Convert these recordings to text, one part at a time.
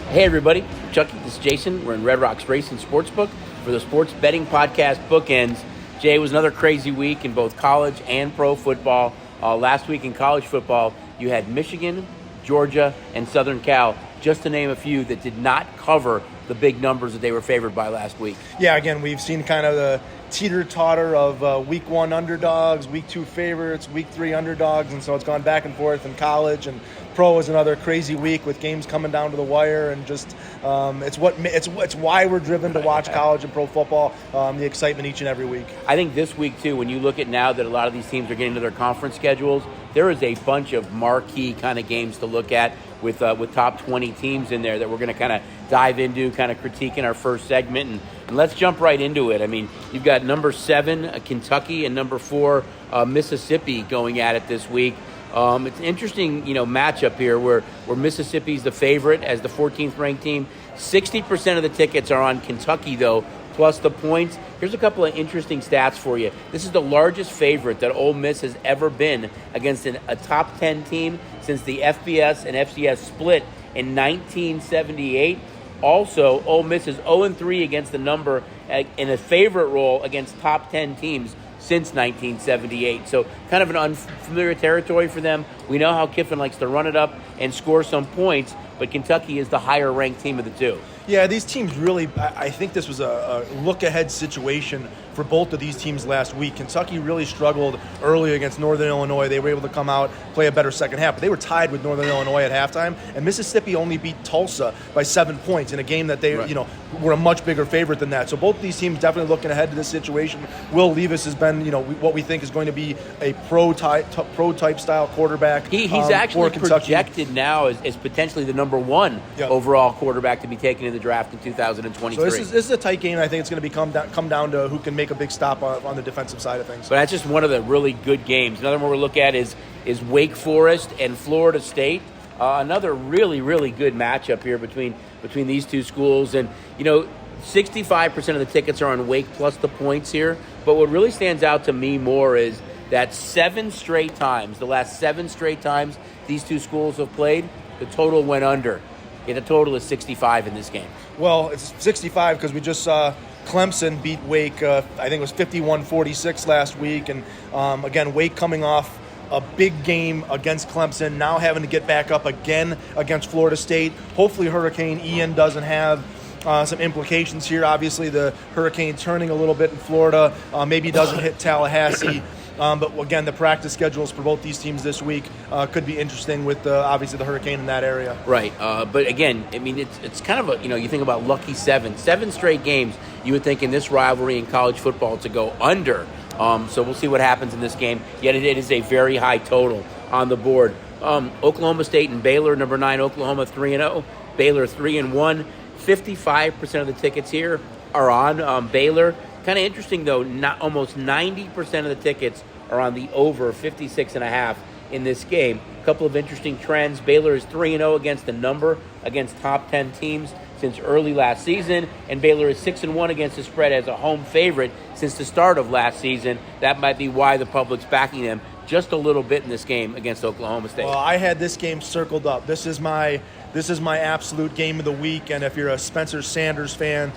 Hey everybody, Chucky, this is Jason. We're in Red Rocks Racing Sportsbook for the Sports Betting Podcast Bookends. Jay, it was another crazy week in both college and pro football. Last week in college football, you had Michigan, Georgia, and Southern Cal, just to name a few, that did not cover the big numbers that they were favored by last week. Yeah, again, we've seen kind of the teeter-totter of week one underdogs, week two favorites, week three underdogs, and so it's gone back and forth in college. And pro is another crazy week with games coming down to the wire, and just it's why we're driven to watch college and pro football, the excitement each and every week. I think this week, too, when you look at now that a lot of these teams are getting to their conference schedules, there is a bunch of marquee kind of games to look at with top 20 teams in there that we're going to kind of dive into, kind of critique in our first segment. And let's jump right into it. I mean, you've got number 7, Kentucky, and number 4, Mississippi going at it this week. It's an interesting, matchup here where Mississippi's the favorite as the 14th ranked team. 60% of the tickets are on Kentucky, though, plus the points. Here's a couple of interesting stats for you. This is the largest favorite that Ole Miss has ever been against a top 10 team since the FBS and FCS split in 1978. Also, Ole Miss is 0-3 against the number in a favorite role against top 10 teams since 1978. So kind of an unfamiliar territory for them. We know how Kiffin likes to run it up and score some points, but Kentucky is the higher-ranked team of the two. Yeah, these teams really, I think this was a look-ahead situation for both of these teams last week. Kentucky really struggled early against Northern Illinois. They were able to come out, play a better second half, but they were tied with Northern Illinois at halftime, and Mississippi only beat Tulsa by 7 points in a game that they, were a much bigger favorite than that. So both of these teams definitely looking ahead to this situation. Will Levis has been, what we think is going to be a pro-type style quarterback. He's actually projected now as potentially the number 1 overall quarterback to be taken in the draft in 2023. So this is a tight game. I think it's going to come down to who can make a big stop on the defensive side of things. But that's just one of the really good games. Another one we'll look at is Wake Forest and Florida State. Another really, really good matchup here between these two schools. And, 65% of the tickets are on Wake plus the points here. But what really stands out to me more is that the last 7 straight times these two schools have played, the total went under. The total is 65 in this game. Well, it's 65 because we just saw Clemson beat Wake, I think it was 51-46 last week. And again, Wake coming off a big game against Clemson, now having to get back up again against Florida State. Hopefully Hurricane Ian doesn't have some implications here. Obviously, the hurricane turning a little bit in Florida, maybe doesn't hit Tallahassee. But again, the practice schedules for both these teams this week could be interesting with obviously the hurricane in that area. Right. But again, I mean, it's kind of you think about lucky 7 straight games. You would think in this rivalry in college football to go under. So we'll see what happens in this game. Yet it is a very high total on the board. Oklahoma State and Baylor, number 9, Oklahoma 3-0, Baylor 3-1. 55% of the tickets here are on Baylor. Kind of interesting, though, almost 90% of the tickets are on the over 56.5 in this game. A couple of interesting trends. Baylor is 3-0 against the number against top 10 teams since early last season, and Baylor is 6-1 against the spread as a home favorite since the start of last season. That might be why the public's backing them just a little bit in this game against Oklahoma State. Well, I had this game circled up. This is my absolute game of the week, and if you're a Spencer Sanders fan,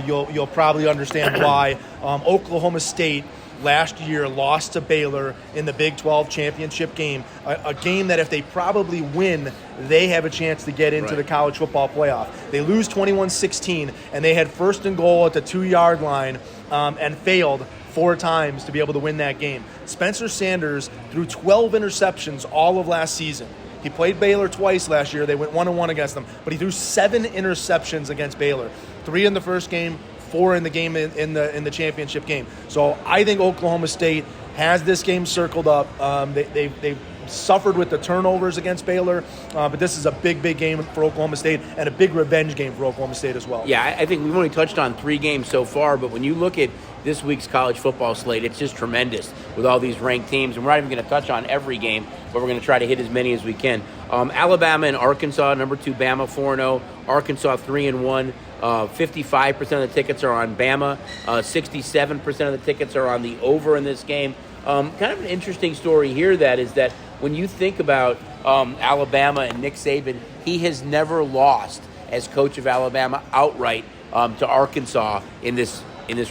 you'll probably understand why. Oklahoma State last year lost to Baylor in the Big 12 championship game, a game that if they probably win, they have a chance to get into the college football playoff. They lose 21-16, and they had first and goal at the 2-yard line and failed 4 times to be able to win that game. Spencer Sanders threw 12 interceptions all of last season. He played Baylor twice last year. They went 1-1 against them, but he threw 7 interceptions against Baylor. 3 in the first game, 4 in the game in the championship game. So I think Oklahoma State has this game circled up. They've suffered with the turnovers against Baylor, but this is a big game for Oklahoma State and a big revenge game for Oklahoma State as well. Yeah, I think we've only touched on 3 games so far, but when you look at this week's college football slate, it's just tremendous with all these ranked teams, and we're not even going to touch on every game, but we're going to try to hit as many as we can. Alabama and Arkansas, number 2 Bama 4-0, Arkansas 3-1. 55% of the tickets are on Bama. 67% of the tickets are on the over in this game. Kind of an interesting story here that when you think about Alabama and Nick Saban, he has never lost as coach of Alabama outright to Arkansas in this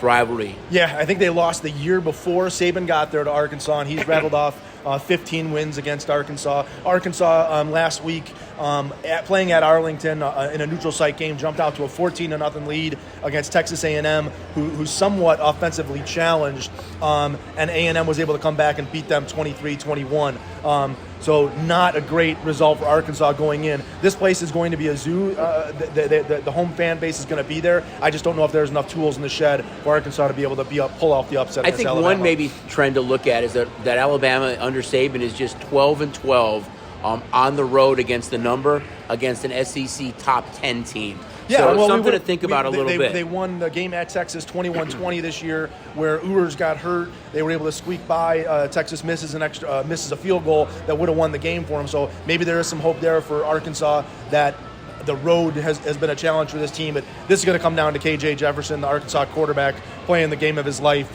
rivalry. Yeah, I think they lost the year before Saban got there to Arkansas, and he's rattled off 15 wins against Arkansas. Arkansas last week, playing at Arlington in a neutral site game, jumped out to a 14-0 lead against Texas A&M, who's somewhat offensively challenged, and A&M was able to come back and beat them 23-21. So not a great result for Arkansas going in. This place is going to be a zoo. The home fan base is going to be there. I just don't know if there's enough tools in the shed for Arkansas to be able to pull off the upset. I think Alabama. One maybe trend to look at is that Alabama under Saban is just 12-12 on the road against against an SEC top 10 team. Yeah, so well, something to think about a little bit. They won the game at Texas 21-20 this year, where Ewers got hurt. They were able to squeak by. Texas misses a field goal that would have won the game for them. So maybe there is some hope there for Arkansas that the road has been a challenge for this team. But this is going to come down to KJ Jefferson, the Arkansas quarterback, playing the game of his life,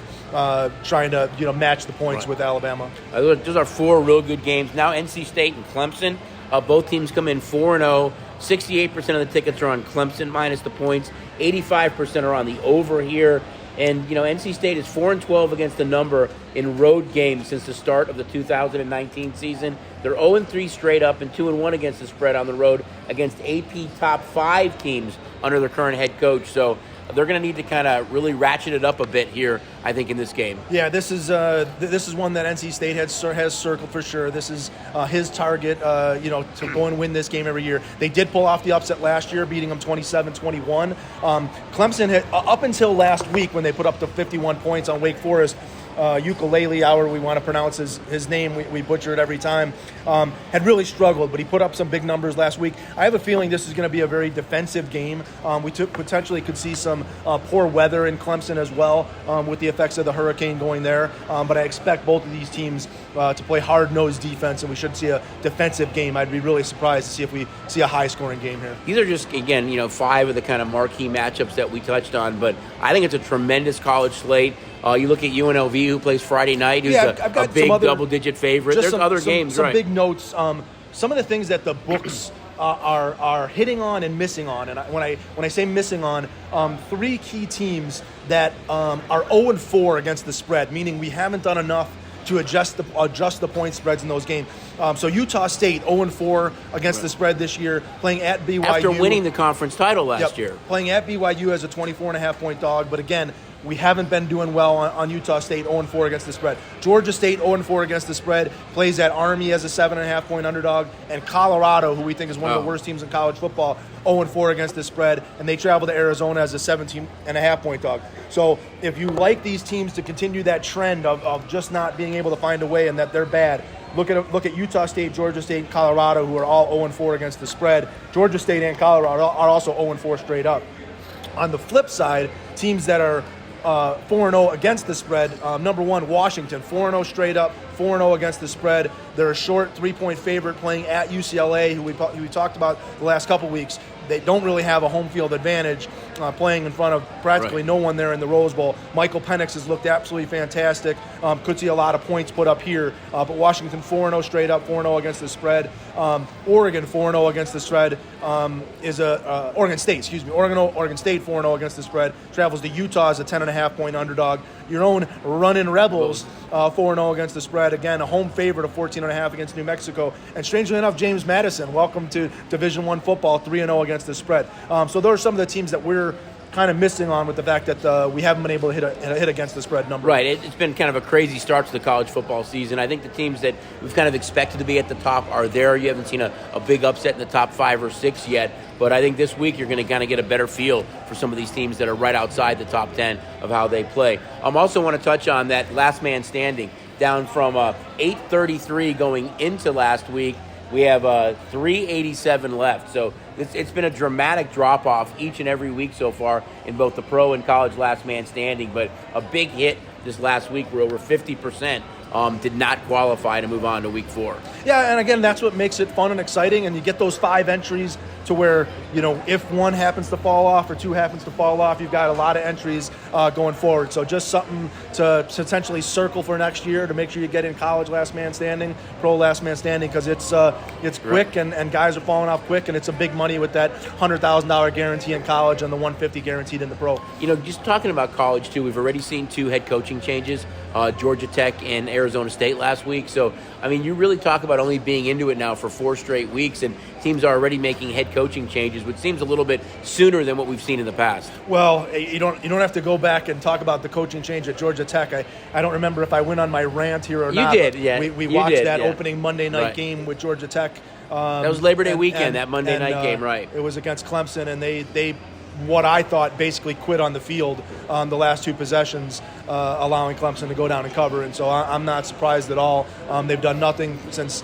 trying to match the points with Alabama. Those are 4 real good games. Now NC State and Clemson, both teams come in 4-0. 68% of the tickets are on Clemson minus the points. 85% are on the over here. And, NC State is 4-12 against the number in road games since the start of the 2019 season. They're 0-3 straight up and 2-1 against the spread on the road against AP top 5 teams under their current head coach. So they're going to need to kind of really ratchet it up a bit here, I think, in this game. Yeah, this is one that NC State has circled for sure. This is his target, to go and win this game every year. They did pull off the upset last year, beating them 27-21. Clemson had, up until last week when they put up the 51 points on Wake Forest, Ukulele, however we want to pronounce his name, we butcher it every time, had really struggled, but he put up some big numbers last week. I have a feeling this is going to be a very defensive game. We potentially could see some poor weather in Clemson as well, with the effects of the hurricane going there, but I expect both of these teams to play hard-nosed defense, and we should see a defensive game. I'd be really surprised to see if we see a high-scoring game here. These are just, again, 5 of the kind of marquee matchups that we touched on, but I think it's a tremendous college slate. You look at UNLV, who plays Friday night, who's a big double-digit favorite. There's other games, some right? Big notes. Some of the things that the books are hitting on and missing on, and when I say missing on, 3 key teams that are 0-4 against the spread, meaning we haven't done enough to adjust the point spreads in those games. So Utah State 0-4 against the spread this year, playing at BYU after winning the conference title last year. Playing at BYU as a 24.5 point dog, but again, we haven't been doing well on Utah State, 0-4 against the spread. Georgia State, 0-4 against the spread, plays at Army as a 7.5 point underdog, and Colorado, who we think is one of the worst teams in college football, 0-4 against the spread, and they travel to Arizona as a 17.5 point dog. So if you like these teams to continue that trend of just not being able to find a way and that they're bad, look at Utah State, Georgia State, and Colorado, who are all 0-4 against the spread. Georgia State and Colorado are also 0-4 straight up. On the flip side, teams that are 4-0 against the spread. Number 1, Washington, 4-0 straight up, 4-0 against the spread. They're a short 3-point favorite playing at UCLA, who we talked about the last couple weeks. They don't really have a home field advantage, playing in front of practically no one there in the Rose Bowl. Michael Penix has looked absolutely fantastic. Could see a lot of points put up here. But Washington 4-0 straight up, 4-0 against the spread. Oregon 4-0 against the spread is Oregon State 4-0 against the spread. Travels to Utah as a 10.5 point underdog. Your own Runnin' Rebels 4-0 against the spread. Again, a home favorite of 14.5 against New Mexico. And strangely enough, James Madison, welcome to Division I football, 3-0 against the spread. So those are some of the teams that we're kind of missing on with the fact that we haven't been able to hit against the spread number. Right. It's been kind of a crazy start to the college football season. I think the teams that we've kind of expected to be at the top are there. You haven't seen a big upset in the top 5 or 6 yet. But I think this week you're going to kind of get a better feel for some of these teams that are right outside the top 10 of how they play. I also want to touch on that last man standing, down from 833 going into last week. We have 387 left. So it's been a dramatic drop-off each and every week so far in both the pro and college last man standing. But a big hit this last week where over 50% did not qualify to move on to week 4. Yeah, and again, that's what makes it fun and exciting. And you get those 5 entries to where, if one happens to fall off or two happens to fall off, you've got a lot of entries going forward. So just something to potentially circle for next year to make sure you get in college last man standing, pro last man standing, because it's quick and guys are falling off quick, and it's a big money with that $100,000 guarantee in college and the $150 guaranteed in the pro. Just talking about college too, we've already seen 2 head coaching changes, Georgia Tech and Arizona State last week. So, you really talk about only being into it now for 4 straight weeks, and teams are already making head coaching changes, which seems a little bit sooner than what we've seen in the past. Well, you don't have to go back and talk about the coaching change at Georgia Tech. I don't remember if I went on my rant here or not. You did, yeah. We watched that opening Monday night game with Georgia Tech. That was Labor Day weekend, that Monday night game, right? It was against Clemson, and they what I thought basically quit on the field on the last 2 possessions, allowing Clemson to go down and cover. And so I'm not surprised at all. They've done nothing since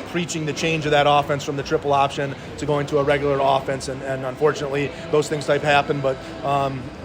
preaching the change of that offense from the triple option to going to a regular offense. And unfortunately, those things type happen. But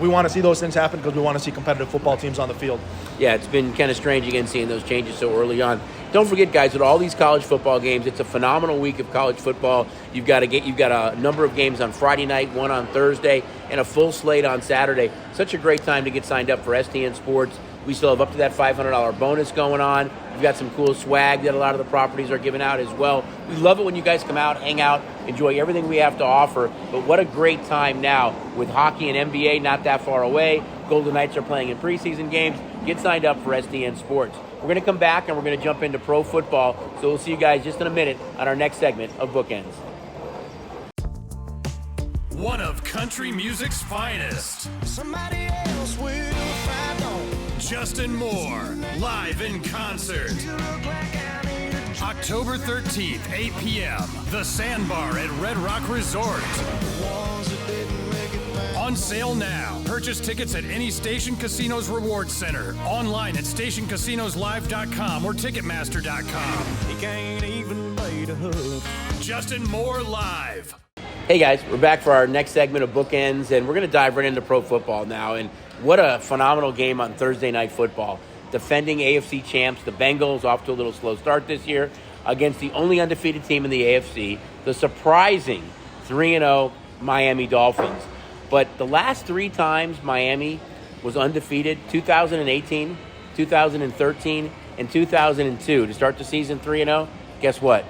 we want to see those things happen because we want to see competitive football teams on the field. Yeah, it's been kind of strange again seeing those changes so early on. Don't forget, guys, with all these college football games, it's a phenomenal week of college football. You've got a number of games on Friday night, one on Thursday, and a full slate on Saturday. Such a great time to get signed up for STN Sports. We still have up to that $500 bonus going on. We've got some cool swag that a lot of the properties are giving out as well. We love it when you guys come out, hang out, enjoy everything we have to offer. But what a great time now with hockey and NBA not that far away. Golden Knights are playing in preseason games. Get signed up for STN Sports. We're going to come back and we're going to jump into pro football. So we'll see you guys just in a minute on our next segment of Bookends. One of country music's finest. Somebody else will find on. Justin Moore, live in concert. October 13th, 8 p.m. The Sandbar at Red Rock Resort. On sale now. Purchase tickets at any Station Casinos Reward Center. Online at stationcasinoslive.com or ticketmaster.com. He can't even bait a hook. Justin Moore live. Hey guys, we're back for our next segment of Bookends, and we're going to dive right into pro football now. And what a phenomenal game on Thursday Night Football. Defending AFC champs, the Bengals, off to a little slow start this year against the only undefeated team in the AFC, the surprising 3-0 Miami Dolphins. But the last 3 times Miami was undefeated, 2018, 2013, and 2002, to start the season 3-0, guess what?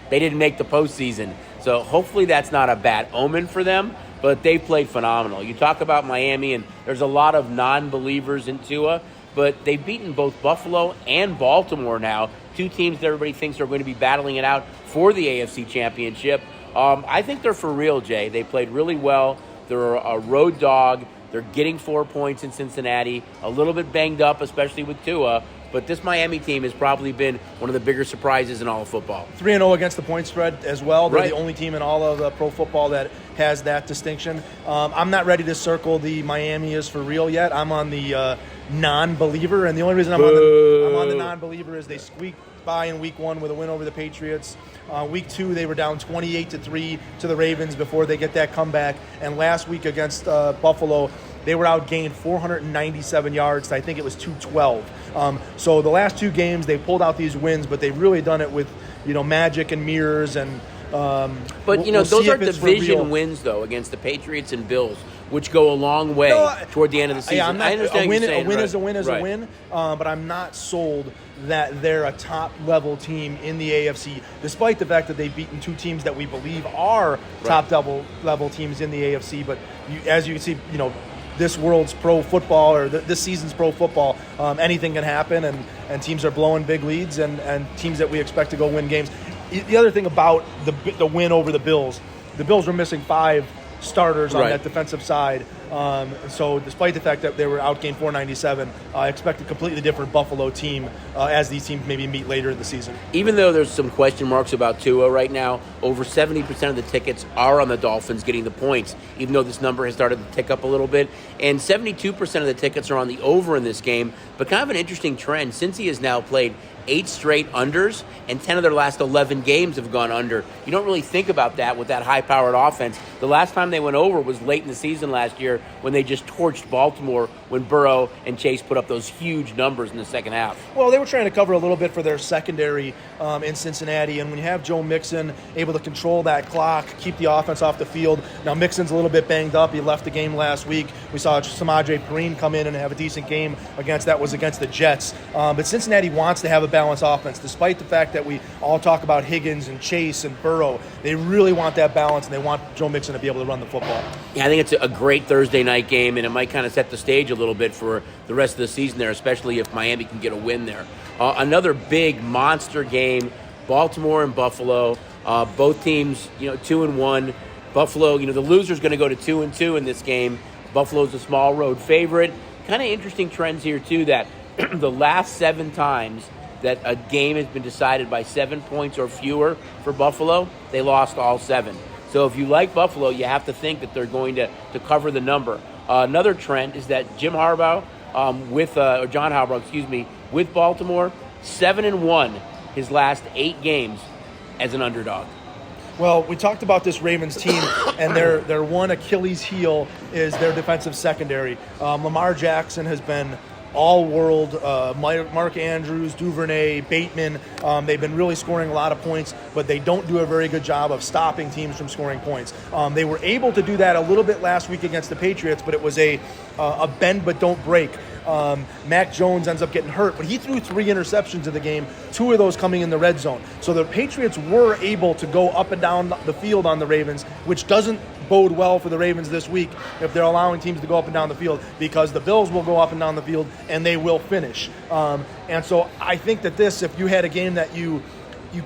They didn't make the postseason. So hopefully that's not a bad omen for them, but they played phenomenal. You talk about Miami, and there's a lot of non-believers in Tua, but they've beaten both Buffalo and Baltimore now, 2 teams that everybody thinks are going to be battling it out for the AFC Championship. I think they're for real, Jay. They played really well. They're a road dog. They're getting 4 points in Cincinnati, a little bit banged up, especially with Tua. But this Miami team has probably been one of the bigger surprises in all of football. 3-0 against the point spread as well. They're right. The only team in all of pro football that has that distinction. I'm not ready to circle the Miami is for real yet. I'm on the non-believer, and the only reason I'm on the non-believer is they squeaked by in week 1 with a win over the Patriots. Week 2, they were down 28-3 to the Ravens before they get that comeback. And last week against Buffalo, they were outgained 497 yards to, I think it was 212. So the last 2 games, they pulled out these wins, but they've really done it with, magic and mirrors. And but those are division wins though against the Patriots and Bills, which go a long way toward the end of the season. I understand a win is a win is a win, but I'm not sold that they're a top-level team in the AFC, despite the fact that they've beaten 2 teams that we believe are top-level teams in the AFC. But as you can see, this world's pro football, or this season's pro football, anything can happen, and teams are blowing big leads, and teams that we expect to go win games. The other thing about the win over the Bills were missing 5 starters on that defensive side. So despite the fact that they were outgained 497, I expect a completely different Buffalo team as these teams maybe meet later in the season. Even though there's some question marks about Tua right now, over 70% of the tickets are on the Dolphins getting the points, even though this number has started to tick up a little bit. And 72% of the tickets are on the over in this game. But kind of an interesting trend, since he has now played 8 straight unders, and 10 of their last 11 games have gone under. You don't really think about that with that high-powered offense. The last time they went over was late in the season last year when they just torched Baltimore when Burrow and Chase put up those huge numbers in the second half. Well, they were trying to cover a little bit for their secondary in Cincinnati, and when you have Joe Mixon able to control that clock, keep the offense off the field. Now, Mixon's a little bit banged up. He left the game last week. We saw Samaje Perine come in and have a decent game against the Jets. But Cincinnati wants to have a balanced offense, despite the fact that we all talk about Higgins and Chase and Burrow. They really want that balance, and they want Joe Mixon to be able to run the football. Yeah, I think it's a great Thursday night game, and it might kind of set the stage a little bit for the rest of the season there, especially if Miami can get a win there. Another big monster game, Baltimore and Buffalo. Both teams, 2-1. Buffalo, the loser's going to go to 2-2 in this game. Buffalo's a small road favorite. Kind of interesting trends here, too, that the last 7 times that a game has been decided by 7 points or fewer for Buffalo, they lost all 7. So if you like Buffalo, you have to think that they're going to cover the number. Another trend is that John Harbaugh, with Baltimore, 7-1 his last 8 games as an underdog. Well, we talked about this Ravens team, and their one Achilles heel is their defensive secondary. Lamar Jackson has been all-world. Mark Andrews, Duvernay, Bateman, they've been really scoring a lot of points, but they don't do a very good job of stopping teams from scoring points. They were able to do that a little bit last week against the Patriots, but it was a bend but don't break. Mac Jones ends up getting hurt, but he threw 3 interceptions in the game, 2 of those coming in the red zone. So the Patriots were able to go up and down the field on the Ravens, which doesn't bode well for the Ravens this week if they're allowing teams to go up and down the field, because the Bills will go up and down the field and they will finish. And so I think that if you had a game that you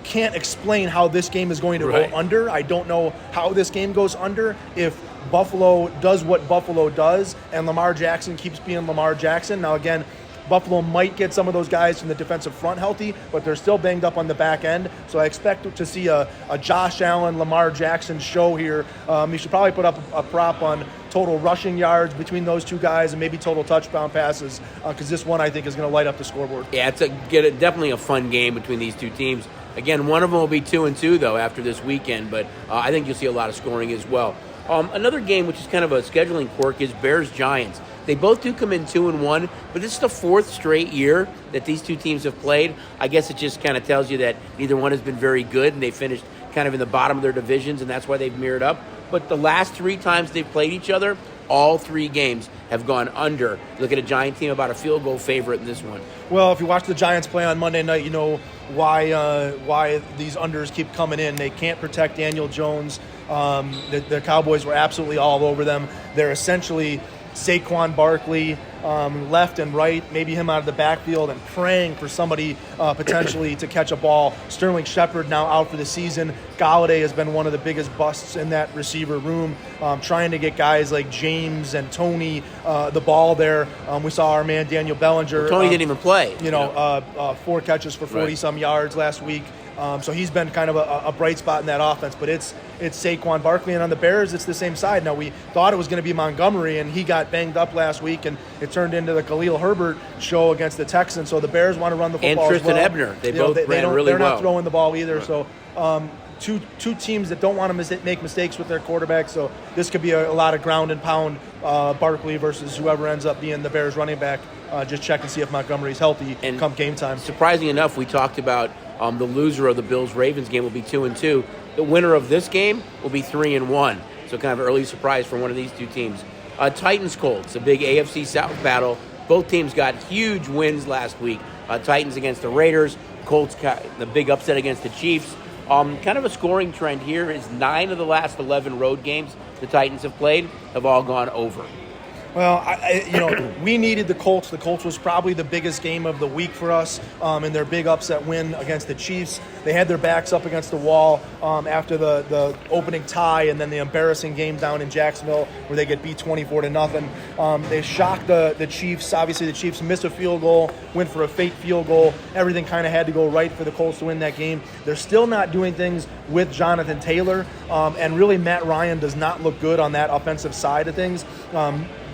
can't explain how this game is going to go under. I don't know how this game goes under if Buffalo does what Buffalo does and Lamar Jackson keeps being Lamar Jackson. Now, again, Buffalo might get some of those guys from the defensive front healthy, but they're still banged up on the back end. So I expect to see a Josh Allen, Lamar Jackson show here. You should probably put up a prop on total rushing yards between those two guys and maybe total touchdown passes, because this one I think is going to light up the scoreboard. Yeah, it's definitely a fun game between these two teams. Again, one of them will be 2-2 though after this weekend, but I think you'll see a lot of scoring as well. Another game which is kind of a scheduling quirk is Bears-Giants. They both do come in 2-1, but this is the 4th straight year that these two teams have played. I guess it just kind of tells you that neither one has been very good, and they finished kind of in the bottom of their divisions, and that's why they've mirrored up. But the last 3 times they've played each other, all 3 games have gone under. Look at a Giant team about a field goal favorite in this one. Well, if you watch the Giants play on Monday night, you know why these unders keep coming in. They can't protect Daniel Jones. The Cowboys were absolutely all over them. They're essentially Saquon Barkley left and right, maybe him out of the backfield, and praying for somebody potentially to catch a ball. Sterling Shepard now out for the season. Galladay has been one of the biggest busts in that receiver room, trying to get guys like James and Tony the ball there. We saw our man Daniel Bellinger. Well, Tony didn't even play. 4 catches for 40-some yards last week. So he's been kind of a bright spot in that offense. But it's Saquon Barkley, and on the Bears, it's the same side. Now, we thought it was going to be Montgomery, and he got banged up last week, and it turned into the Khalil Herbert show against the Texans. So the Bears want to run the football and Tristan as well. Ebner. They both ran really well. They're not throwing the ball either. Right. So two teams that don't want to make mistakes with their quarterback. So this could be a lot of ground and pound, Barkley versus whoever ends up being the Bears running back. Just check and see if Montgomery's healthy come game time. Surprisingly enough, we talked about the loser of the Bills-Ravens game will be 2-2. The winner of this game will be 3-1. So kind of an early surprise for one of these two teams. Titans-Colts, a big AFC South battle. Both teams got huge wins last week. Titans against the Raiders. Colts got the big upset against the Chiefs. Kind of a scoring trend here is 9 of the last 11 road games the Titans have played have all gone over. Well, we needed the Colts. The Colts was probably the biggest game of the week for us in their big upset win against the Chiefs. They had their backs up against the wall after the opening tie and then the embarrassing game down in Jacksonville where they get beat 24-0. They shocked the Chiefs. Obviously, the Chiefs missed a field goal, went for a fake field goal. Everything kind of had to go right for the Colts to win that game. They're still not doing things with Jonathan Taylor, and really Matt Ryan does not look good on that offensive side of things.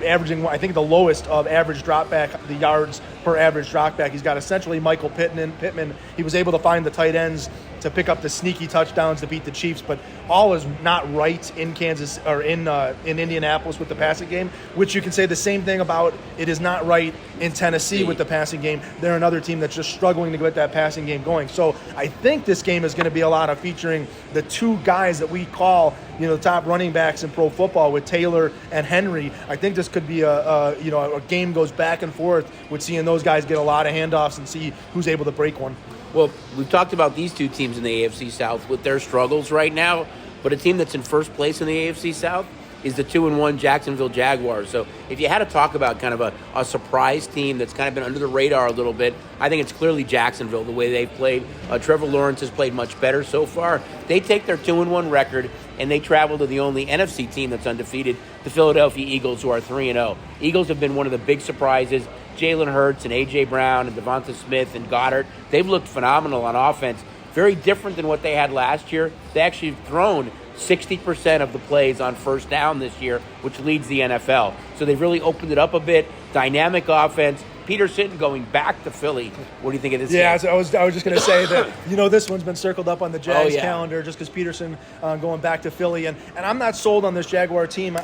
Averaging, I think, the lowest of average drop back, the yards per average dropback. He's got essentially Michael Pittman. He was able to find the tight ends to pick up the sneaky touchdowns to beat the Chiefs, but all is not right in Kansas or in Indianapolis with the passing game, which you can say the same thing about. It is not right in Tennessee with the passing game. They're another team that's just struggling to get that passing game going. So I think this game is going to be a lot of featuring the two guys that we call, the top running backs in pro football with Taylor and Henry. I think this could be a game goes back and forth with seeing those guys get a lot of handoffs and see who's able to break one. Well, we've talked about these two teams in the AFC South with their struggles right now, but a team that's in first place in the AFC South is the 2-1 Jacksonville Jaguars. So if you had to talk about kind of a surprise team that's kind of been under the radar a little bit, I think it's clearly Jacksonville, the way they've played. Trevor Lawrence has played much better so far. They take their 2-1 record, and they travel to the only NFC team that's undefeated, the Philadelphia Eagles, who are 3-0. Eagles have been one of the big surprises. Jalen Hurts and A.J. Brown and Devonta Smith and Goddard, they've looked phenomenal on offense. Very different than what they had last year. They actually have thrown 60% of the plays on first down this year, which leads the NFL. So they've really opened it up a bit. Dynamic offense. Peter Sitton going back to Philly. What do you think of this game? Yeah, I was just going to say that, this one's been circled up on the Jags calendar just because Peterson going back to Philly. And I'm not sold on this Jaguar team.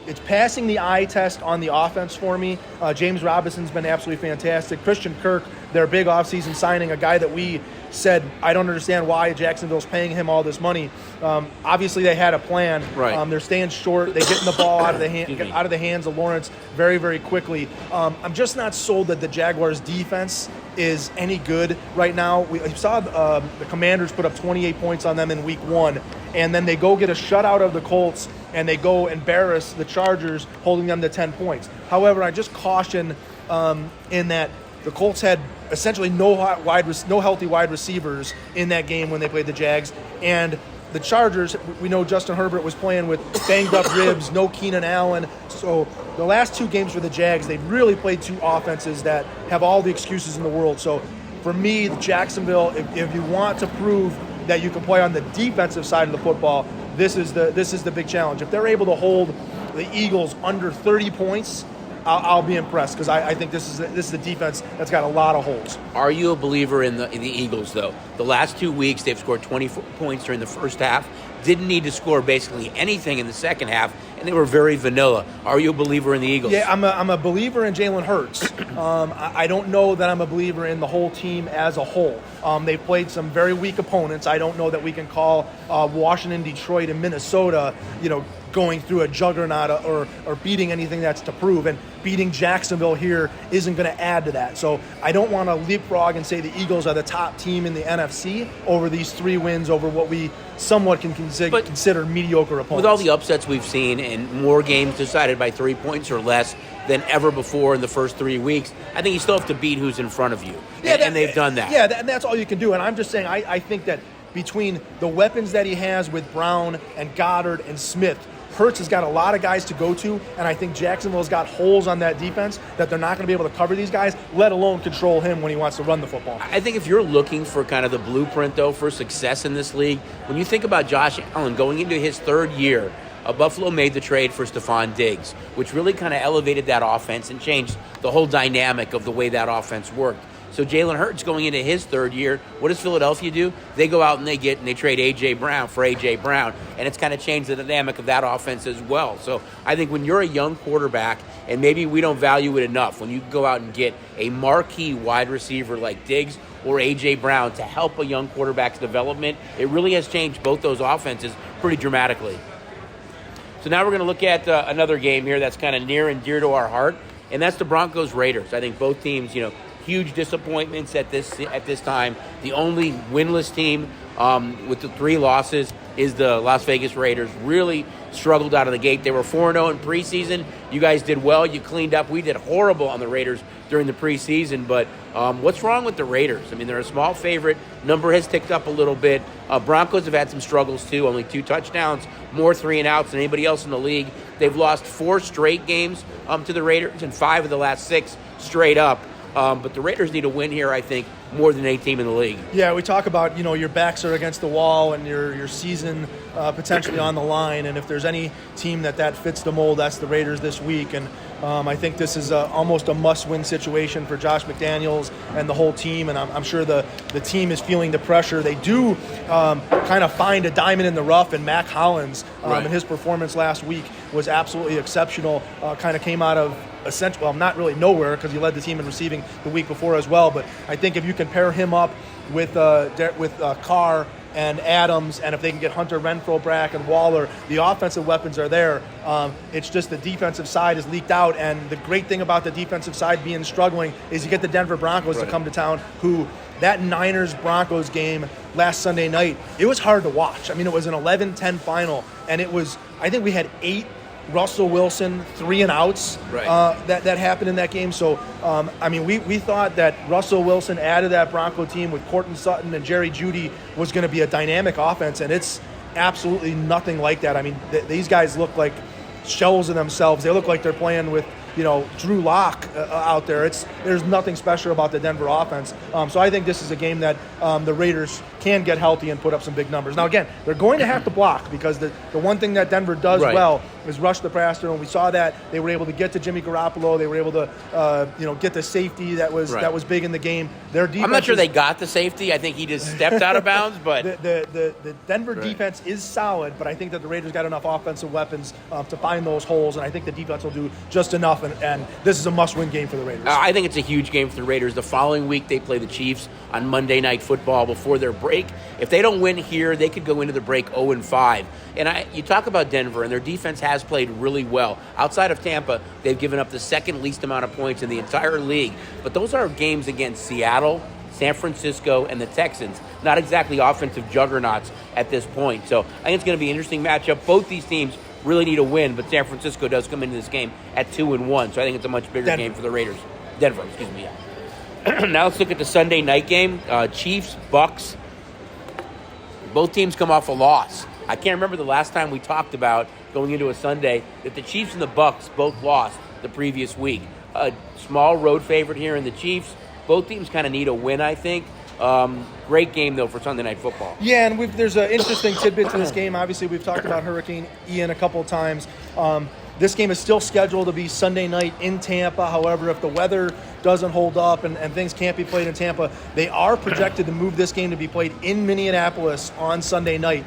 It's passing the eye test on the offense for me. James Robinson's been absolutely fantastic. Christian Kirk, their big offseason signing, a guy that we said, I don't understand why Jacksonville's paying him all this money. Obviously, they had a plan. Right. They're staying short. They're getting the ball out of the hands of Lawrence very, very quickly. I'm just not sold that the Jaguars' defense is any good right now. We saw the Commanders put up 28 points on them in Week 1, and then they go get a shutout of the Colts, and they go embarrass the Chargers, holding them to 10 points. However, I just caution in that the Colts had essentially no healthy wide receivers in that game when they played the Jags. And the Chargers, we know Justin Herbert was playing with banged up ribs, no Keenan Allen. So the last two games for the Jags, they've really played two offenses that have all the excuses in the world. So for me, Jacksonville, if you want to prove that you can play on the defensive side of the football, this is the big challenge. If they're able to hold the Eagles under 30 points, I'll be impressed, because I think this is a defense that's got a lot of holes. Are you a believer in the Eagles, though? The last 2 weeks, they've scored 24 points during the first half, didn't need to score basically anything in the second half, and they were very vanilla. Are you a believer in the Eagles? Yeah, I'm a believer in Jalen Hurts. I don't know that I'm a believer in the whole team as a whole. They've played some very weak opponents. I don't know that we can call Washington, Detroit, and Minnesota, going through a juggernaut or beating anything that's to prove. And beating Jacksonville here isn't going to add to that. So I don't want to leapfrog and say the Eagles are the top team in the NFC over these 3 wins over what we somewhat can consider mediocre opponents. With all the upsets we've seen and more games decided by 3 points or less than ever before in the first 3 weeks, I think you still have to beat who's in front of you. And they've done that. Yeah, and that's all you can do. And I'm just saying, I think that between the weapons that he has with Brown and Goddard and Smith, Hurts has got a lot of guys to go to, and I think Jacksonville's got holes on that defense that they're not going to be able to cover these guys, let alone control him when he wants to run the football. I think if you're looking for kind of the blueprint, though, for success in this league, when you think about Josh Allen going into his 3rd year, Buffalo made the trade for Stephon Diggs, which really kind of elevated that offense and changed the whole dynamic of the way that offense worked. So Jalen Hurts going into his 3rd year, what does Philadelphia do? They go out and they trade A.J. Brown for A.J. Brown, and it's kind of changed the dynamic of that offense as well. So I think when you're a young quarterback, and maybe we don't value it enough, when you go out and get a marquee wide receiver like Diggs or A.J. Brown to help a young quarterback's development, it really has changed both those offenses pretty dramatically. So now we're going to look at another game here that's kind of near and dear to our heart, and that's the Broncos-Raiders. I think both teams, huge disappointments at this time. The only winless team with the 3 losses is the Las Vegas Raiders. Really struggled out of the gate. They were 4-0 in preseason. You guys did well. You cleaned up. We did horrible on the Raiders during the preseason. But what's wrong with the Raiders? I mean, they're a small favorite. Number has ticked up a little bit. Broncos have had some struggles too. Only 2 touchdowns, more 3-and-outs than anybody else in the league. They've lost 4 straight games to the Raiders and 5 of the last 6 straight up. But the Raiders need a win here, I think, more than any team in the league. Yeah, we talk about, your backs are against the wall and your season potentially on the line. And if there's any team that fits the mold, that's the Raiders this week. And, I think this is almost a must-win situation for Josh McDaniels and the whole team, and I'm sure the team is feeling the pressure. They do kind of find a diamond in the rough, and Mac Hollins and his performance last week was absolutely exceptional. Kind of came out of not really nowhere, because he led the team in receiving the week before as well. But I think if you can pair him up with Carr and Adams, and if they can get Hunter Renfrow back and Waller, the offensive weapons are there. It's just the defensive side is leaked out, and the great thing about the defensive side being struggling is you get the Denver Broncos to come to town, who that Niners-Broncos game last Sunday night, it was hard to watch. I mean, it was an 11-10 final, and it was, I think we had 8 Russell Wilson 3-and-outs that happened in that game. So, I mean, we thought that Russell Wilson added that Bronco team with Courtland Sutton and Jerry Jeudy was going to be a dynamic offense, and it's absolutely nothing like that. I mean, these guys look like shells of themselves. They look like they're playing with, Drew Lock out there. There's nothing special about the Denver offense. So I think this is a game that the Raiders can get healthy and put up some big numbers. Now, again, they're going to have to block, because the one thing that Denver does well is rush the passer, and we saw that. They were able to get to Jimmy Garoppolo. They were able to get the safety that was big in the game. Their defense, I'm not sure they got the safety. I think he just stepped out of bounds. But the Denver defense is solid, but I think that the Raiders got enough offensive weapons to find those holes, and I think the defense will do just enough. And this is a must-win game for the Raiders. I think it's a huge game for the Raiders. The following week, they play the Chiefs on Monday Night Football before their break. If they don't win here, they could go into the break 0-5. And you talk about Denver, and their defense has played really well. Outside of Tampa, they've given up the second least amount of points in the entire league. But those are games against Seattle, San Francisco, and the Texans. Not exactly offensive juggernauts at this point. So I think it's going to be an interesting matchup. Both these teams really need a win, but San Francisco does come into this game at 2-1. So I think it's a much bigger game for the Raiders. Denver, excuse me. Now let's look at the Sunday night game. Chiefs, Bucks. Both teams come off a loss. I can't remember the last time we talked about going into a Sunday that the Chiefs and the Bucks both lost the previous week. A small road favorite here in the Chiefs. Both teams kind of need a win, I think. Great game, though, for Sunday Night Football. Yeah, and there's an interesting tidbit to this game. Obviously, we've talked about Hurricane Ian a couple of times. This game is still scheduled to be Sunday night in Tampa. However, if the weather doesn't hold up and things can't be played in Tampa, they are projected to move this game to be played in Minneapolis on Sunday night,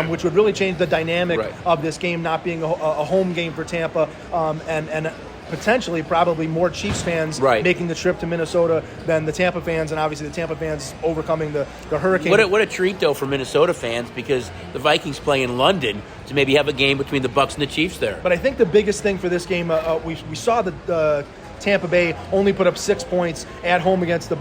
which would really change the dynamic of this game not being a home game for Tampa, and potentially probably more Chiefs fans making the trip to Minnesota than the Tampa fans, and obviously the Tampa fans overcoming the Hurricane. What a treat, though, for Minnesota fans, because the Vikings play in London to maybe have a game between the Bucs and the Chiefs there. But I think the biggest thing for this game, we saw the Tampa Bay only put up 6 points at home against the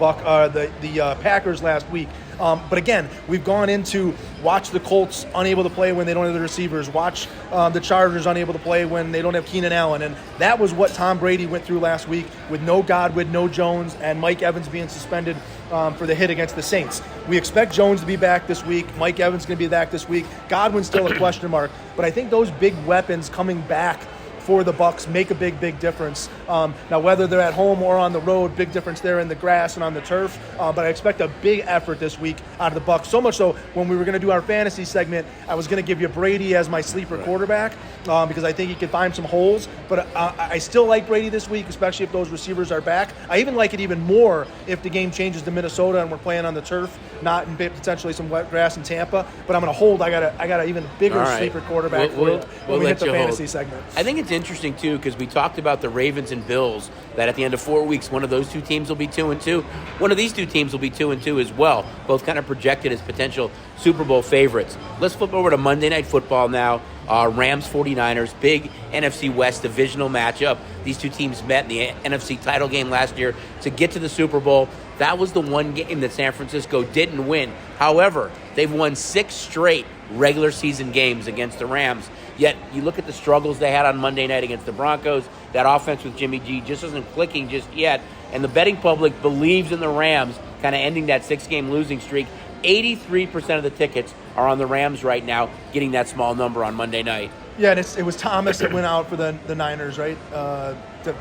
Packers last week. But again, we've gone into watch the Colts unable to play when they don't have the receivers, watch the Chargers unable to play when they don't have Keenan Allen. And that was what Tom Brady went through last week with no Godwin, no Jones, and Mike Evans being suspended for the hit against the Saints. We expect Jones to be back this week. Mike Evans going to be back this week. Godwin's still a question mark. But I think those big weapons coming back for the Bucs make a big difference. Now, whether they're at home or on the road, big difference there in the grass and on the turf. But I expect a big effort this week out of the Bucs. So much so, when we were going to do our fantasy segment, I was going to give you Brady as my sleeper quarterback because I think he could find some holes. But I still like Brady this week, especially if those receivers are back. I even like it even more if the game changes to Minnesota and we're playing on the turf, not in potentially some wet grass in Tampa. But I'm going to hold. I got an even bigger sleeper quarterback when we hit the fantasy segment. I think it's interesting, too, because we talked about the Ravens and Bills, that at the end of 4 weeks, one of those two teams will be 2-2. One of these two teams will be 2-2 as well, both kind of projected as potential Super Bowl favorites. Let's flip over to Monday Night Football now. Rams 49ers, big NFC West divisional matchup. These two teams met in the NFC title game last year to get to the Super Bowl. That was the one game that San Francisco didn't win. However, they've won 6 straight regular season games against the Rams. Yet, you look at the struggles they had on Monday night against the Broncos. That offense with Jimmy G just isn't clicking just yet. And the betting public believes in the Rams kind of ending that 6-game losing streak. 83% of the tickets are on the Rams right now, getting that small number on Monday night. Yeah, and it was Thomas that went out for the Niners, right? The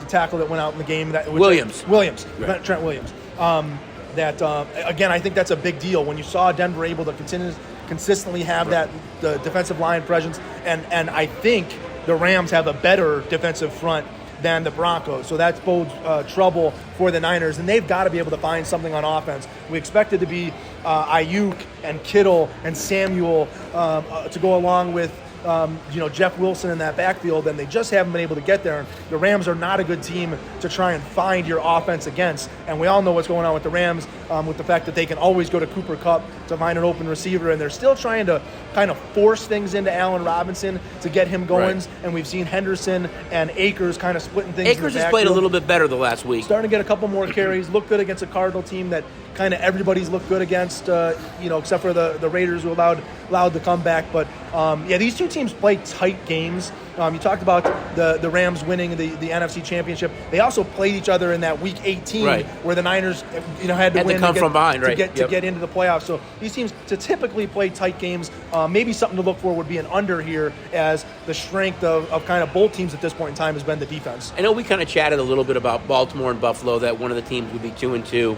tackle that went out in the game. Williams. Right. Trent Williams. Again, I think that's a big deal. When you saw Denver able to consistently have the defensive line presence, and I think the Rams have a better defensive front than the Broncos. So that bodes trouble for the Niners, and they've got to be able to find something on offense. We expect it to be Ayuk and Kittle and Samuel to go along with Jeff Wilson in that backfield, and they just haven't been able to get there. The Rams are not a good team to try and find your offense against, and we all know what's going on with the Rams with the fact that they can always go to Cooper Kupp to find an open receiver, and they're still trying to kind of force things into Allen Robinson to get him going, right. And we've seen Henderson and Akers kind of splitting things. Akers has played a little bit better the last week. Starting to get a couple more carries, looked good against a Cardinal team that kind of everybody's looked good against, except for the Raiders who allowed the comeback. But, these two teams play tight games. You talked about the Rams winning the NFC Championship. They also played each other in that Week 18 right. where the Niners had to win to come from behind, right? to get into the playoffs. So these teams to typically play tight games. Maybe something to look for would be an under here, as the strength of kind of both teams at this point in time has been the defense. I know we kind of chatted a little bit about Baltimore and Buffalo, that one of the teams would be 2-2.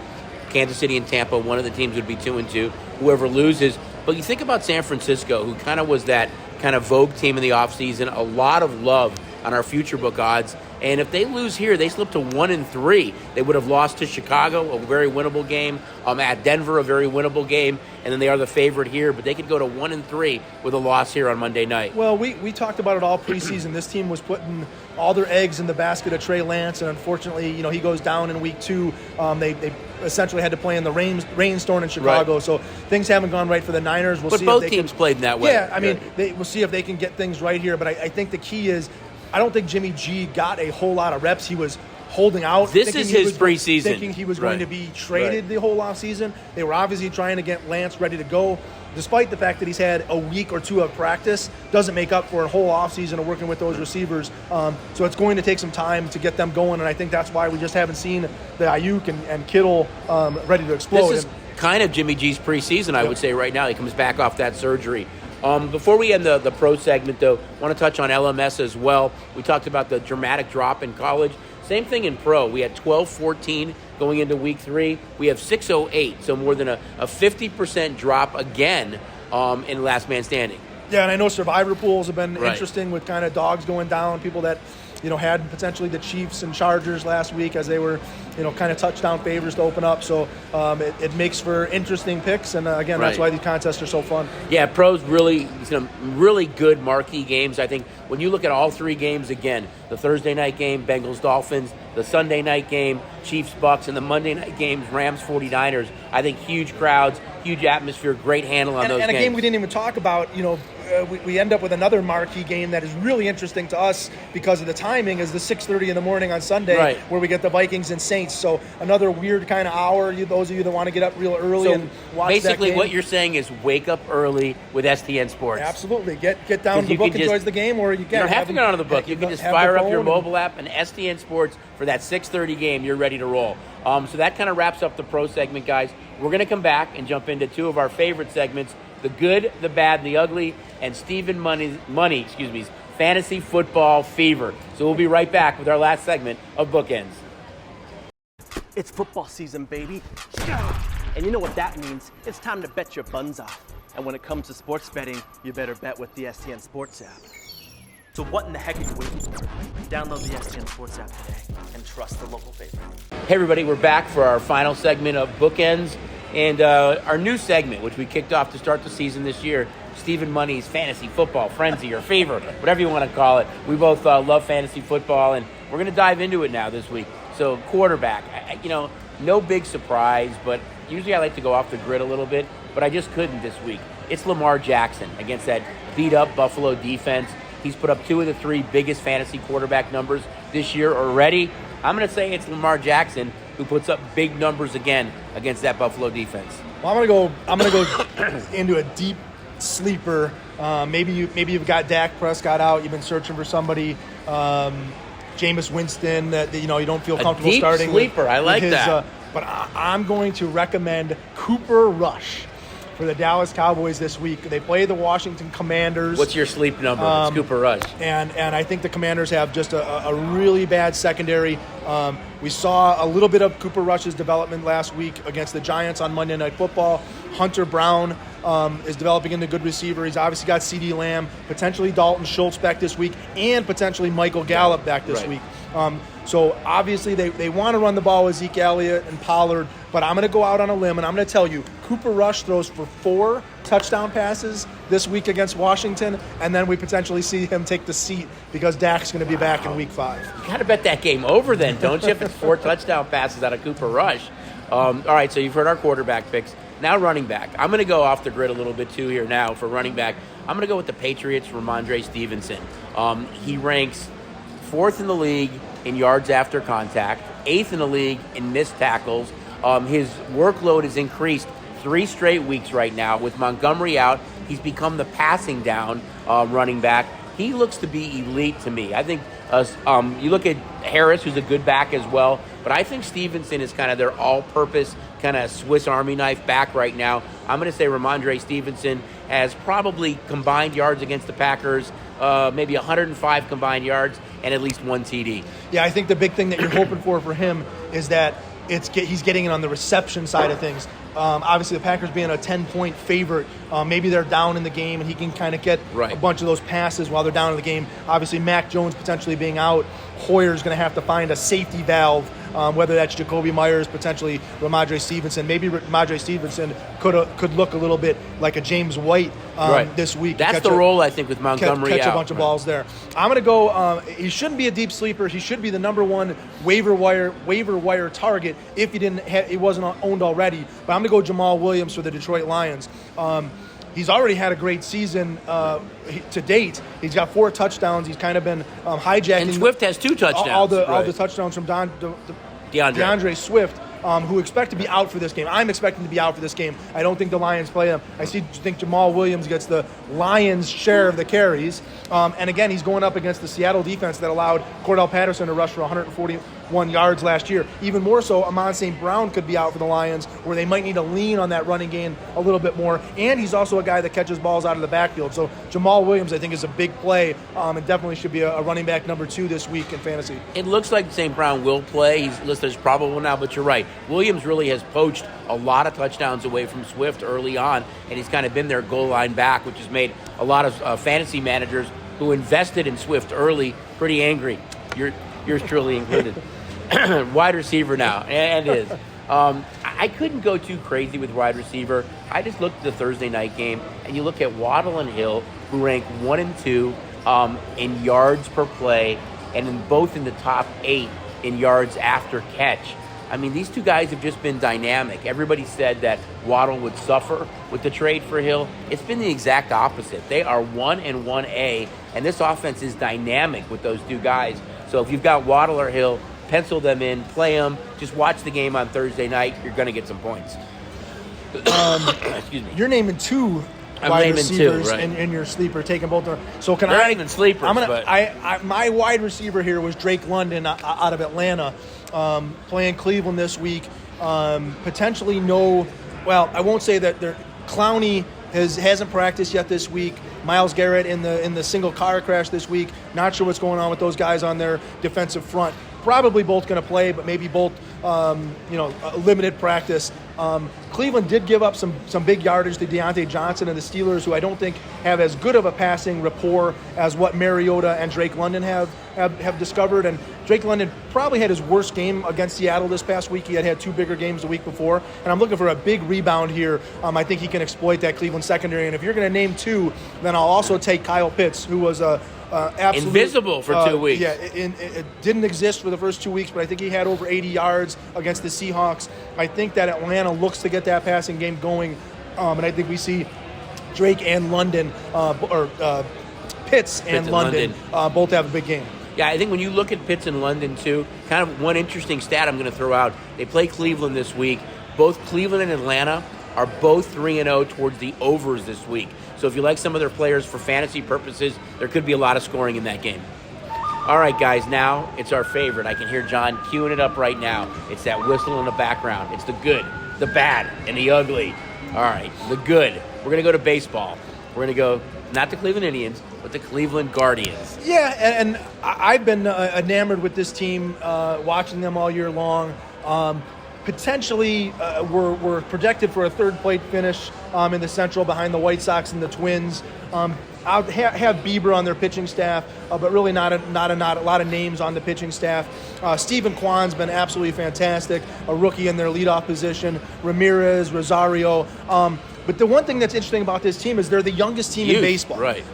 Kansas City and Tampa, one of the teams would be 2-2. Whoever loses. But you think about San Francisco, who kind of was that kind of vogue team in the offseason, a lot of love on our future book odds. And if they lose here, they slip to 1-3. They would have lost to Chicago, a very winnable game. At Denver, a very winnable game. And then they are the favorite here. But they could go to 1-3 with a loss here on Monday night. Well, we talked about it all preseason. This team was putting all their eggs in the basket of Trey Lance. And unfortunately, he goes down in week 2. They essentially had to play in the rainstorm in Chicago. Right. So things haven't gone right for the Niners. But both teams played in that way. Yeah, I mean, we'll see if they can get things right here. But I think the key is, I don't think Jimmy G got a whole lot of reps. He was holding out. This is his preseason. Thinking he was going to be traded the whole offseason. They were obviously trying to get Lance ready to go. Despite the fact that he's had a week or two of practice, doesn't make up for a whole offseason of working with those receivers. So it's going to take some time to get them going, and I think that's why we just haven't seen the Ayuk and Kittle ready to explode. This is kind of Jimmy G's preseason, I would say, right now. He comes back off that surgery. Before we end the pro segment, though, I want to touch on LMS as well. We talked about the dramatic drop in college. Same thing in pro. We had 12-14 going into week 3. We have 608, so more than a 50% drop again in last man standing. Yeah, and I know survivor pools have been interesting with kind of dogs going down, people that had potentially the Chiefs and Chargers last week as they were, kind of touchdown favors to open up. So it makes for interesting picks. And again, that's why these contests are so fun. Yeah, pros really, some really good marquee games. I think when you look at all 3 games again, the Thursday night game, Bengals Dolphins, the Sunday night game, Chiefs Bucks, and the Monday night games, Rams 49ers, I think huge crowds, huge atmosphere, great handle on those games. And a game we didn't even talk about, we end up with another marquee game that is really interesting to us because of the timing, is the 6:30 in the morning on Sunday, where we get the Vikings and Saints. So another weird kind of hour. Those of you that want to get up real early and watch that basically game. what you're saying is wake up early with STN Sports. Absolutely. Get down to the book, enjoy the game, or you don't have to get onto the book. You can just fire up your mobile app and STN Sports for that 6:30 game. You're ready to roll. So that kind of wraps up the pro segment, guys. We're going to come back and jump into 2 of our favorite segments, the good, the bad, and the ugly, and Stephen Money's fantasy football fever. So we'll be right back with our last segment of Bookends. It's football season, baby. And you know what that means. It's time to bet your buns off. And when it comes to sports betting, you better bet with the STN Sports App. So what in the heck are you waiting for? Download the STN Sports App today and trust the local favorite. Hey everybody, we're back for our final segment of Bookends. And our new segment, which we kicked off to start the season this year, Stephen Money's Fantasy Football Frenzy or Fever, whatever you want to call it. We both love fantasy football, and we're going to dive into it now this week. So quarterback, no big surprise, but usually I like to go off the grid a little bit, but I just couldn't this week. It's Lamar Jackson against that beat-up Buffalo defense. He's put up 2 of the 3 biggest fantasy quarterback numbers this year already. I'm going to say it's Lamar Jackson who puts up big numbers again against that Buffalo defense. Well, I'm gonna go into a deep sleeper. Maybe you've got Dak Prescott out. You've been searching for somebody. Jameis Winston that you don't feel comfortable starting. A deep sleeper. I like that. But I'm going to recommend Cooper Rush for the Dallas Cowboys this week. They play the Washington Commanders. What's your sleep number? It's Cooper Rush. And I think the Commanders have just a really bad secondary. We saw a little bit of Cooper Rush's development last week against the Giants on Monday Night Football. Hunter Brown is developing into a good receiver. He's obviously got CeeDee Lamb, potentially Dalton Schultz back this week, and potentially Michael Gallup back this week. So obviously they want to run the ball with Zeke Elliott and Pollard, but I'm going to go out on a limb and I'm going to tell you, Cooper Rush throws for 4 touchdown passes this week against Washington, and then we potentially see him take the seat because Dak's going to be back in Week 5. You got to bet that game over then, don't you, if it's 4 touchdown passes out of Cooper Rush. All right, so you've heard our quarterback picks. Now running back. I'm going to go off the grid a little bit too here now for running back. I'm going to go with the Patriots, Ramondre Stevenson. He ranks 4th in the league in yards after contact, 8th in the league in missed tackles. His workload has increased 3 straight weeks right now. With Montgomery out, he's become the passing down running back. He looks to be elite to me. I think you look at Harris, who's a good back as well, but I think Stevenson is kind of their all-purpose kind of Swiss Army knife back right now. I'm going to say Ramondre Stevenson has probably combined yards against the Packers, maybe 105 combined yards and at least 1 TD. Yeah, I think the big thing that you're hoping for him is that he's getting it on the reception side of things. Obviously, the Packers being a 10-point favorite, maybe they're down in the game and he can kind of get a bunch of those passes while they're down in the game. Obviously, Mac Jones potentially being out. Hoyer's going to have to find a safety valve, whether that's Jacoby Myers, potentially Ramondre Stevenson. Maybe Ramondre Stevenson could look a little bit like a James White this week. That's the role, I think, with Montgomery catch a bunch of balls there. I'm going to go, he shouldn't be a deep sleeper. He should be the number 1 waiver wire target if he wasn't owned already. But I'm going to go Jamal Williams for the Detroit Lions. He's already had a great season to date. He's got 4 touchdowns. He's kind of been hijacking. And Swift has 2 touchdowns. All the touchdowns from DeAndre Swift, who expect to be out for this game. I'm expecting to be out for this game. I don't think the Lions play him. I think Jamal Williams gets the Lions' share of the carries. And again, he's going up against the Seattle defense that allowed Cordell Patterson to rush for 141 yards last year. Even more so, Amon St. Brown could be out for the Lions, where they might need to lean on that running game a little bit more. And he's also a guy that catches balls out of the backfield. So Jamal Williams, I think, is a big play and definitely should be a running back number 2 this week in fantasy. It looks like St. Brown will play. He's listed as probable now, but you're right. Williams really has poached a lot of touchdowns away from Swift early on, and he's kind of been their goal line back, which has made a lot of fantasy managers who invested in Swift early pretty angry. Yours truly included. Wide receiver now, and it is. I couldn't go too crazy with wide receiver. I just looked at the Thursday night game, and you look at Waddle and Hill, who rank 1 and 2 in yards per play, and both in the top 8 in yards after catch. I mean, these 2 guys have just been dynamic. Everybody said that Waddle would suffer with the trade for Hill. It's been the exact opposite. They are 1 and 1A, and this offense is dynamic with those 2 guys. So if you've got Waddle or Hill, pencil them in, play them, just watch the game on Thursday night. You're going to get some points. Excuse me. You're naming 2 wide receivers in your sleeper, taking both. So They're not even sleepers. My wide receiver here was Drake London out of Atlanta, playing Cleveland this week. Potentially I won't say that Clowney hasn't practiced yet this week. Myles Garrett in the single car crash this week. Not sure what's going on with those guys on their defensive front. Probably both going to play, but maybe both, limited practice. Cleveland did give up some big yardage to Deontay Johnson and the Steelers, who I don't think have as good of a passing rapport as what Mariota and Drake London have discovered. And Drake London probably had his worst game against Seattle this past week. He had 2 bigger games the week before. And I'm looking for a big rebound here. I think he can exploit that Cleveland secondary. And if you're going to name 2, then I'll also take Kyle Pitts, who was absolute, invisible for 2 weeks. Yeah, it didn't exist for the first 2 weeks, but I think he had over 80 yards against the Seahawks. I think that Atlanta looks to get that passing game going, and I think we see Drake and London, Pitts and London both have a big game. Yeah, I think when you look at Pitts and London, too, kind of one interesting stat I'm going to throw out. They play Cleveland this week. Both Cleveland and Atlanta are both 3-0 towards the overs this week. So if you like some of their players for fantasy purposes, there could be a lot of scoring in that game. All right, guys, now it's our favorite. I can hear John queuing it up right now. It's that whistle in the background. It's the good, the bad, and the ugly. All right, the good. We're going to go to baseball. We're going to go not the Cleveland Indians, but the Cleveland Guardians. Yeah, and I've been enamored with this team, watching them all year long. Potentially, we're projected for a third-place finish in the Central behind the White Sox and the Twins. have Bieber on their pitching staff, but really not a lot of names on the pitching staff. Stephen Kwan's been absolutely fantastic, a rookie in their leadoff position. Ramirez, Rosario. But the one thing that's interesting about this team is they're the youngest team in baseball. Right.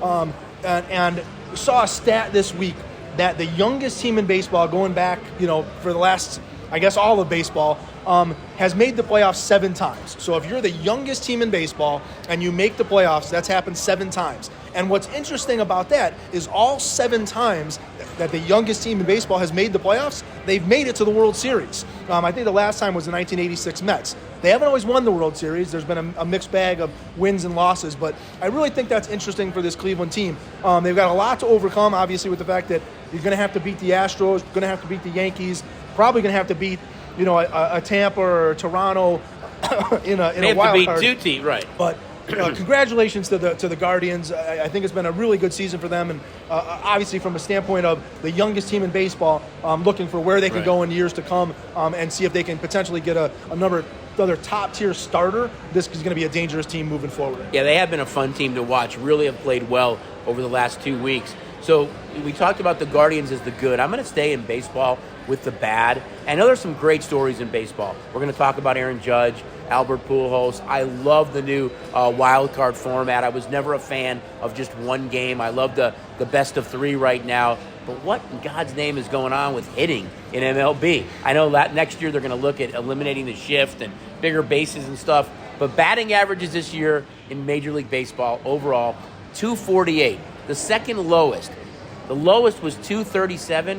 And saw a stat this week that the youngest team in baseball, going back, for the last, I guess, all of baseball, has made the playoffs 7 times. So if you're the youngest team in baseball and you make the playoffs, that's happened 7 times. And what's interesting about that is all 7 times that the youngest team in baseball has made the playoffs, they've made it to the World Series. I think the last time was the 1986 Mets. They haven't always won the World Series. There's been a mixed bag of wins and losses, but I really think that's interesting for this Cleveland team. They've got a lot to overcome, obviously, with the fact that you're going to have to beat the Astros, going to have to beat the Yankees, probably going to have to beat a Tampa or a Toronto in a wild card. They have to beat 2 teams, right? But congratulations to the Guardians. I think it's been a really good season for them, and obviously from a standpoint of the youngest team in baseball, looking for where they can go in years to come, and see if they can potentially get another top-tier starter. This is going to be a dangerous team moving forward. Yeah, they have been a fun team to watch. Really have played well over the last 2 weeks. So we talked about the Guardians as the good. I'm going to stay in baseball with the bad. I know there's some great stories in baseball. We're going to talk about Aaron Judge, Albert Pujols. I love the new wild card format. I was never a fan of just one game. I love the best of 3 right now. But what in God's name is going on with hitting in MLB? I know that next year they're going to look at eliminating the shift and bigger bases and stuff. But batting averages this year in Major League Baseball overall, 248. The second lowest. The lowest was 237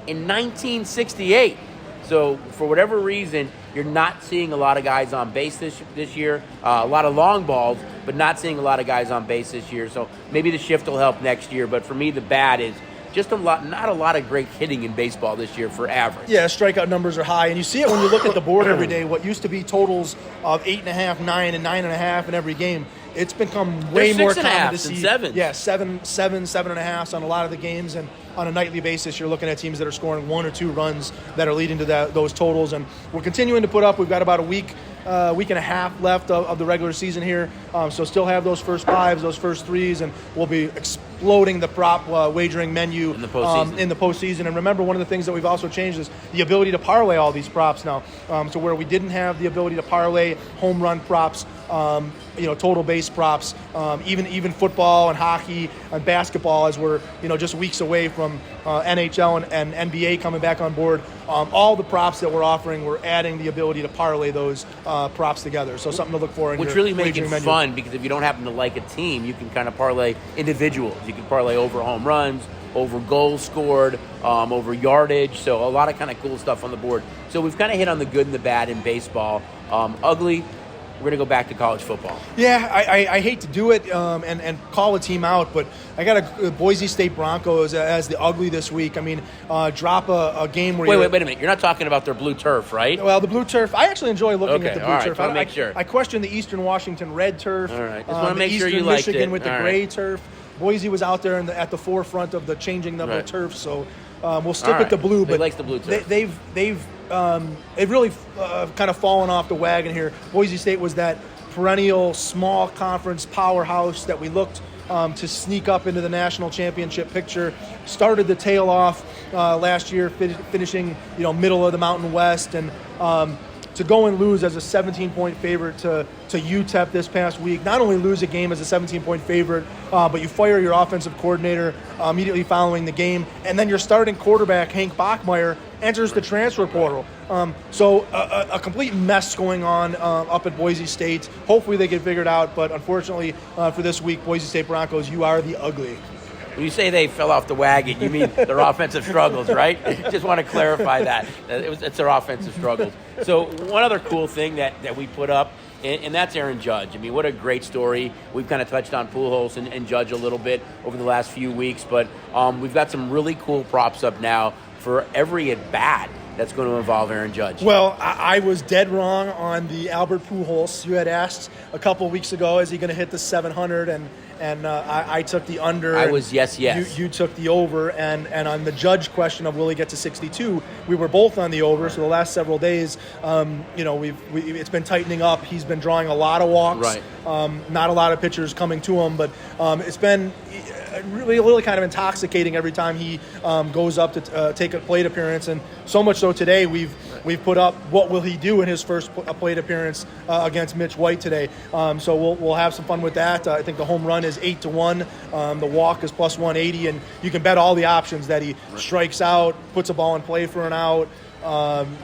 in 1968. So for whatever reason, you're not seeing a lot of guys on base this year. A lot of long balls, but not seeing a lot of guys on base this year. So maybe the shift will help next year. But for me, the bad is just not a lot of great hitting in baseball this year for average. Yeah, strikeout numbers are high, and you see it when you look at the board every day. What used to be totals of 8.5, 9, and 9.5 in every game, it's become way more common to see. 7. Yeah, 7.5 on a lot of the games, and on a nightly basis, you're looking at teams that are scoring 1 or 2 runs that are leading to those totals, and we're continuing to put up. We've got about a week and a half left of the regular season here, so still have those first 5s, those first 3s, and we'll be exploding the prop wagering menu in the postseason. And remember, one of the things that we've also changed is the ability to parlay all these props now, to where we didn't have the ability to parlay home run props, total base props, even football and hockey and basketball, as we're just weeks away from NHL and NBA coming back on board. All the props that we're offering, we're adding the ability to parlay those props together. So something to look for in which your really make it wagering menu. fun, because if you don't happen to like a team, you can kind of parlay individuals. You can parlay over home runs, over goals scored, over yardage. So a lot of kind of cool stuff on the board. So we've kind of hit on the good and the bad in baseball. Ugly. We're going to go back to college football. Yeah, I hate to do it and call a team out, but I got a Boise State Broncos as the ugly this week. I mean, drop a game where Wait a minute. You're not talking about their blue turf, right? Well, the blue turf, I actually enjoy looking at the blue turf. I make sure. I question the Eastern Washington red turf. All right. Just want to make sure Eastern you liked Michigan it. with the gray turf. Boise was out there at the forefront of the changing the blue turf, so we'll stick with the blue. He likes the blue turf. They've really kind of fallen off the wagon here. Boise State was that perennial small conference powerhouse that we looked to sneak up into the national championship picture. Started the tail off last year, finishing middle of the Mountain West, and to go and lose as a 17-point favorite to UTEP this past week. Not only lose a game as a 17-point favorite, but you fire your offensive coordinator immediately following the game, and then your starting quarterback, Hank Bachmeier, enters the transfer portal. So a complete mess going on up at Boise State. Hopefully they get figured out, but unfortunately for this week, Boise State Broncos, you are the ugly. When you say they fell off the wagon, you mean their offensive struggles, right? Just want to clarify that. It's their offensive struggles. So one other cool thing that we put up, and that's Aaron Judge. I mean, what a great story. We've kind of touched on Pujols and Judge a little bit over the last few weeks, but we've got some really cool props up now for every at-bat. that's going to involve Aaron Judge. Well, I was dead wrong on the Albert Pujols. You had asked a couple of weeks ago, is he going to hit the 700? And I took the under. I was yes. You took the over. And on the Judge question of will he get to 62, we were both on the over. So the last several days, it's been tightening up. He's been drawing a lot of walks. Right. Not a lot of pitchers coming to him, but it's been really kind of intoxicating every time he goes up to take a plate appearance. And so much so today we've put up what will he do in his first plate appearance against Mitch White today. So we'll have some fun with that. I think the home run is 8-1. The walk is plus 180, and you can bet all the options that he strikes out, puts a ball in play for an out,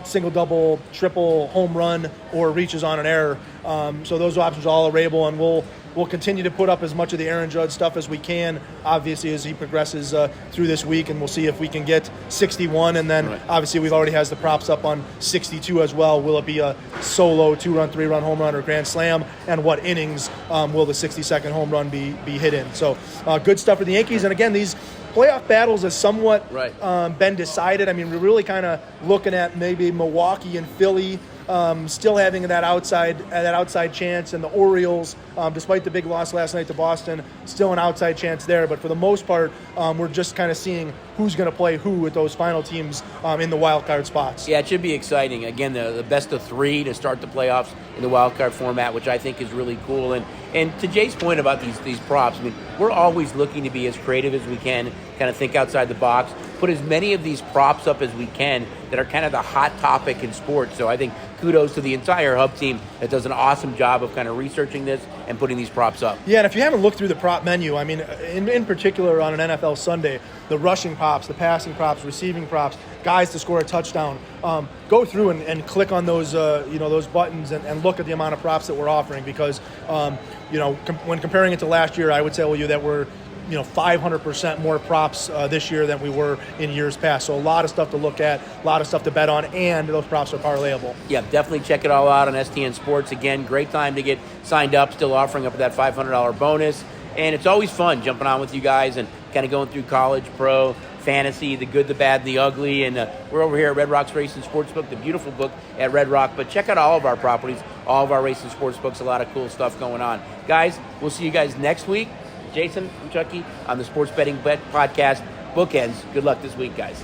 single, double, triple, home run, or reaches on an error. So those options are all available, and we'll continue to put up as much of the Aaron Judge stuff as we can, obviously, as he progresses through this week, and we'll see if we can get 61, and then obviously we've already has the props up on 62 as well. Will it be a solo 2-run, 3-run home run or grand slam, and what innings will the 62nd home run be hit in? So good stuff for the Yankees, and again, these playoff battles have somewhat been decided. I mean, we're really kind of looking at maybe Milwaukee and Philly still having that outside chance, and the Orioles, despite the big loss last night to Boston, still an outside chance there. But for the most part, we're just kind of seeing who's going to play who with those final teams in the wild card spots. Yeah, it should be exciting. Again, the best of three to start the playoffs in the wild card format, which I think is really cool. And to Jay's point about these props, I mean, we're always looking to be as creative as we can, kind of think outside the box, put as many of these props up as we can that are kind of the hot topic in sports. So I think kudos to the entire Hub team that does an awesome job of kind of researching this and putting these props up. Yeah, and if you haven't looked through the prop menu, I mean, in particular on an NFL Sunday, the rushing props, the passing props, receiving props, guys to score a touchdown, go through and click on those those buttons and look at the amount of props that we're offering, because when comparing it to last year, I would tell you that we're 500% more props this year than we were in years past. So a lot of stuff to look at, a lot of stuff to bet on, and those props are parlayable. Yeah, definitely check it all out on STN Sports. Again, great time to get signed up, still offering up that $500 bonus. And it's always fun jumping on with you guys and kind of going through college, pro, fantasy, the good, the bad, and the ugly. And we're over here at Red Rock's Racing Sportsbook, the beautiful book at Red Rock. But check out all of our properties, all of our racing sportsbooks, a lot of cool stuff going on. Guys, we'll see you guys next week. Jason and Chucky on the Sports Betting Bet Podcast. Bookends. Good luck this week, guys.